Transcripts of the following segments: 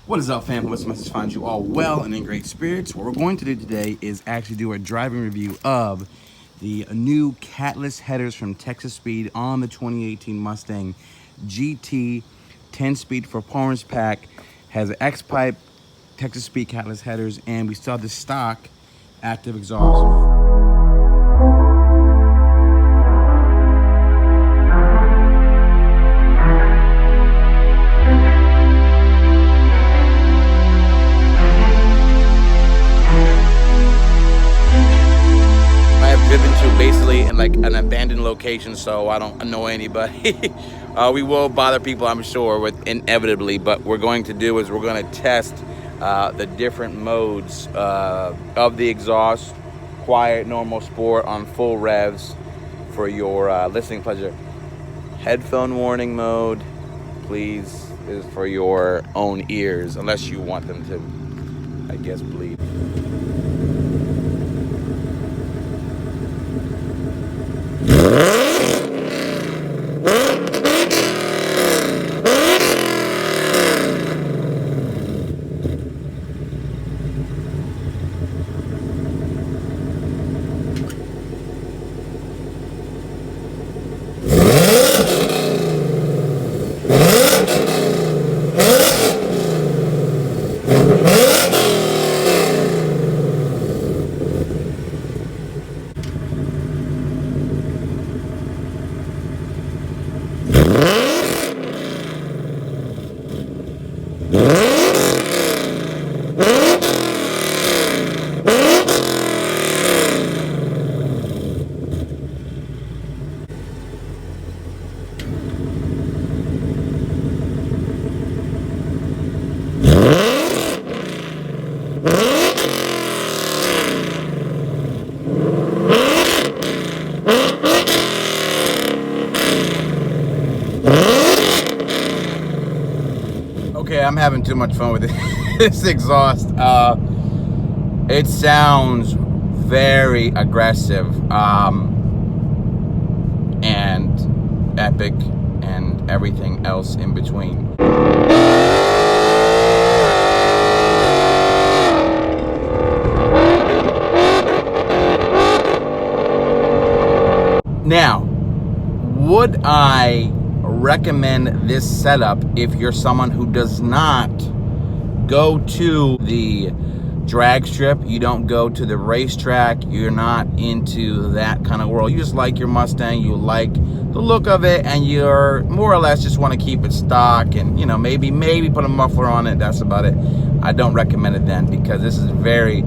What is up, fam? What's the message? Find you all well and in great spirits. What we're going to do today is actually do a driving review of the new catless headers from Texas Speed on the 2018 Mustang GT 10-speed performance pack. Has an X-pipe Texas Speed catless headers, and we still have the stock active exhaust. Basically in like an abandoned location, so I don't annoy anybody. We will bother people, I'm sure, with inevitably, but what we're going to do is we're going to test the different modes of the exhaust: quiet, normal, sport, on full revs for your listening pleasure. Headphone warning mode, please, is for your own ears, unless you want them to, I guess, bleed. Okay, I'm having too much fun with this exhaust. It sounds very aggressive and epic and everything else in between. Now, would I recommend this setup if you're someone who does not go to the drag strip, you don't go to the racetrack, you're not into that kind of world, you just like your Mustang, you like the look of it, and you're more or less just want to keep it stock and, you know, maybe put a muffler on it, that's about it. I don't recommend it then, because this is very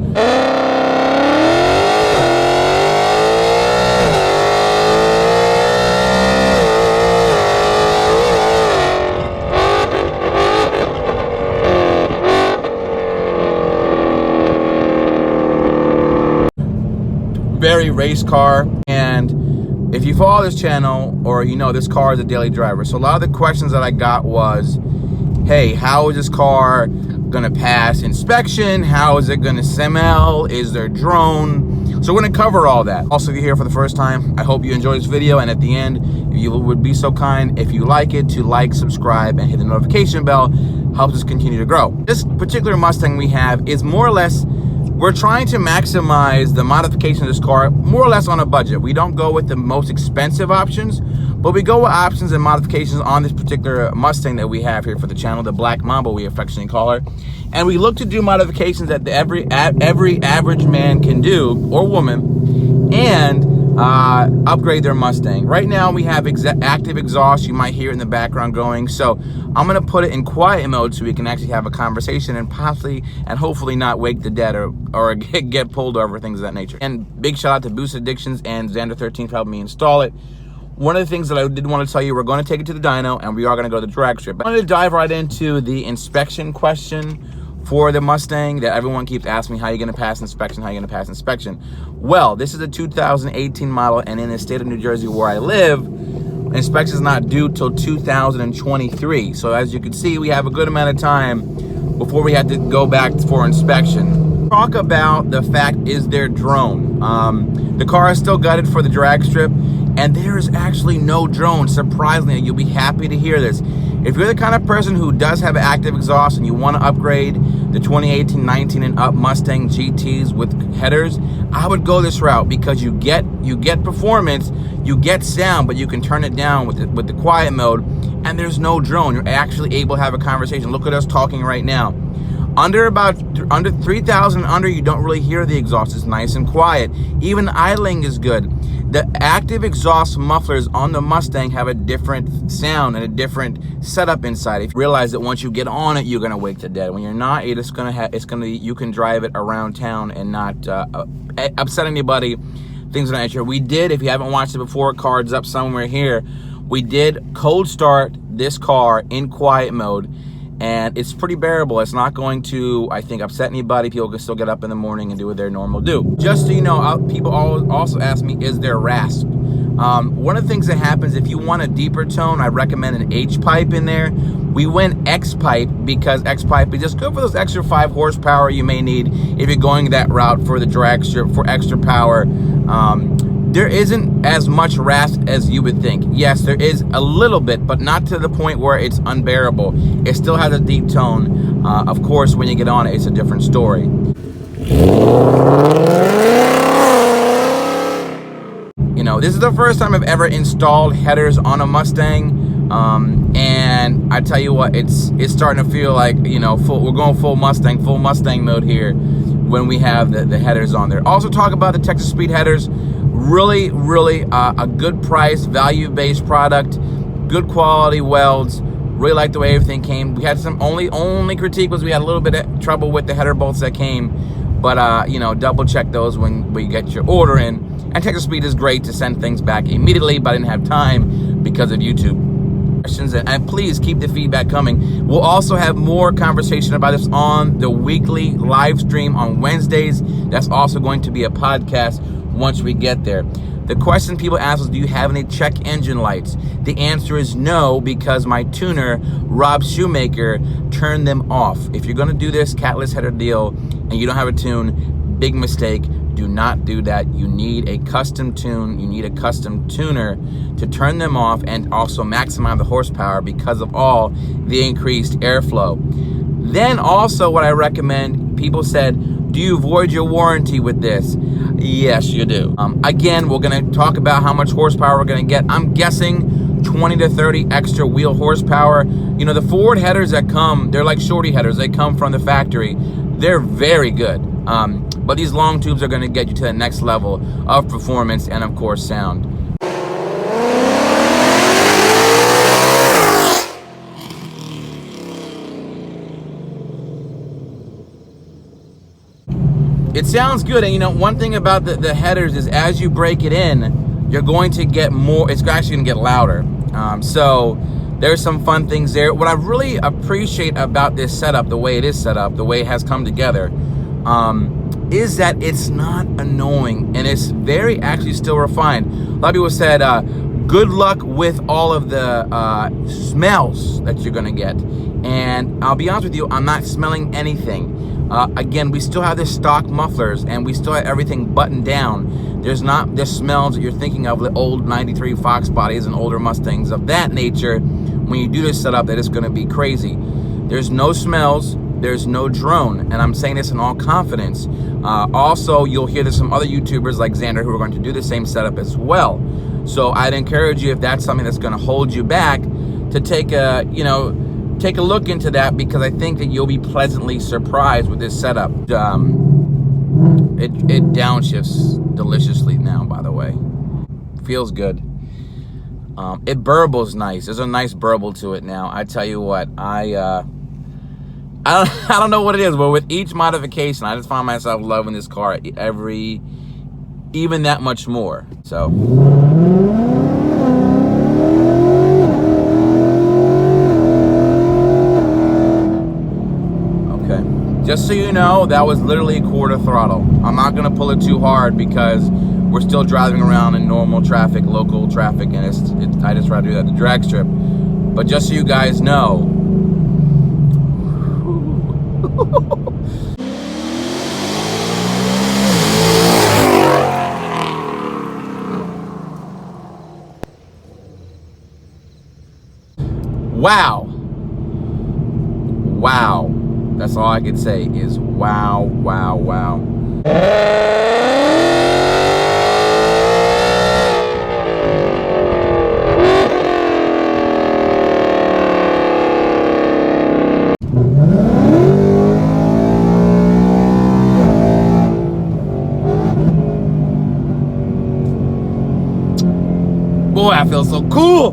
race car. And if you follow this channel, or you know, this car is a daily driver, so a lot of the questions that I got was, hey, how is this car gonna pass inspection? How is it gonna smell? Is there drone? So we're gonna cover all that. Also, if you're here for the first time, I hope you enjoy this video, and at the end, if you would be so kind, if you like it, to like, subscribe, and hit the notification bell. Helps us continue to grow. This particular Mustang we have is more or less, we're trying to maximize the modification of this car more or less on a budget. We don't go with the most expensive options, but we go with options and modifications on this particular Mustang that we have here for the channel, the Black Mamba, we affectionately call her. And we look to do modifications that every average man can do, or woman, and upgrade their Mustang. Right now we have active exhaust. You might hear it in the background going, so I'm gonna put it in quiet mode so we can actually have a conversation and possibly and hopefully not wake the dead or get pulled over, things of that nature. And big shout out to Boost Addictions and Xander13 for helping me install it. One of the things that I did want to tell you, we're going to take it to the dyno, and we are going to go to the drag strip. I wanted to dive right into the inspection question for the Mustang that everyone keeps asking me, how are you going to pass inspection, how are you going to pass inspection? Well, this is a 2018 model, and in the state of New Jersey where I live, inspection is not due till 2023. So as you can see, we have a good amount of time before we have to go back for inspection. Talk about the fact, is there drone? The car is still gutted for the drag strip, and there is actually no drone. Surprisingly, you'll be happy to hear this. If you're the kind of person who does have an active exhaust and you want to upgrade the 2018, 19 and up Mustang GTs with headers, I would go this route, because you get performance, you get sound, but you can turn it down with the quiet mode, and there's no drone. You're actually able to have a conversation. Look at us talking right now. Under 3,000 under, you don't really hear the exhaust. It's nice and quiet. Even idling is good. The active exhaust mufflers on the Mustang have a different sound and a different setup inside. If you realize that once you get on it, you're gonna wake the dead. When you're not, you can drive it around town and not upset anybody. Things of that nature. We did, if you haven't watched it before, cards up somewhere here. We did cold start this car in quiet mode, and it's pretty bearable. It's not going to, I think, upset anybody. People can still get up in the morning and do what their normal do. Just so you know, people also ask me, is there rasp? One of the things that happens, if you want a deeper tone, I recommend an H pipe in there. We went X pipe because X pipe is just good for those extra 5 horsepower you may need if you're going that route for the drag strip for extra power. There isn't as much rasp as you would think. Yes, there is a little bit, but not to the point where it's unbearable. It still has a deep tone. Of course, when you get on it, it's a different story. You know, this is the first time I've ever installed headers on a Mustang, and I tell you what, it's starting to feel like, you know, we're going full Mustang mode here when we have the headers on there. Also talk about the Texas Speed headers. Really a good price, value-based product, good quality welds. Really like the way everything came. We had some only critique was we had a little bit of trouble with the header bolts that came, but you know, double check those when we get your order in. And Texas Speed is great to send things back immediately, but I didn't have time because of YouTube questions. And please keep the feedback coming. We'll also have more conversation about this on the weekly live stream on Wednesdays. That's also going to be a podcast once we get there. The question people ask is, do you have any check engine lights? The answer is no, because my tuner, Rob Shoemaker, turned them off. If you're gonna do this catless header deal and you don't have a tune, big mistake. Do not do that. You need a custom tune. You need a custom tuner to turn them off and also maximize the horsepower because of all the increased airflow. Then also what I recommend, people said, do you void your warranty with this? Yes, you do. Again, we're gonna talk about how much horsepower we're gonna get. I'm guessing 20 to 30 extra wheel horsepower. You know, the Ford headers that come, they're like shorty headers. They come from the factory. They're very good. But these long tubes are gonna get you to the next level of performance and of course sound. It sounds good, and you know, one thing about the headers is as you break it in, you're going to get more, it's actually gonna get louder. So there's some fun things there. What I really appreciate about this setup, the way it is set up, the way it has come together, is that it's not annoying, and it's very actually still refined. A lot of people said, good luck with all of the smells that you're gonna get. And I'll be honest with you, I'm not smelling anything. Again, we still have the stock mufflers and we still have everything buttoned down. There's not the smells that you're thinking of, the old 93 Fox bodies and older Mustangs of that nature. When you do this setup, that is gonna be crazy. There's no smells, there's no drone, and I'm saying this in all confidence. Also, you'll hear there's some other YouTubers like Xander who are going to do the same setup as well. So I'd encourage you, if that's something that's gonna hold you back, to take a look into that, because I think that you'll be pleasantly surprised with this setup. It downshifts deliciously now, by the way. Feels good. It burbles nice. There's a nice burble to it now. I tell you what, I don't know what it is, but with each modification, I just find myself loving this car even that much more. So. Just so you know, that was literally a quarter throttle. I'm not gonna pull it too hard because we're still driving around in normal traffic, local traffic, and I just try to do that at the drag strip. But just so you guys know, wow. Wow. That's all I can say is wow, wow, wow. Boy, I feel so cool.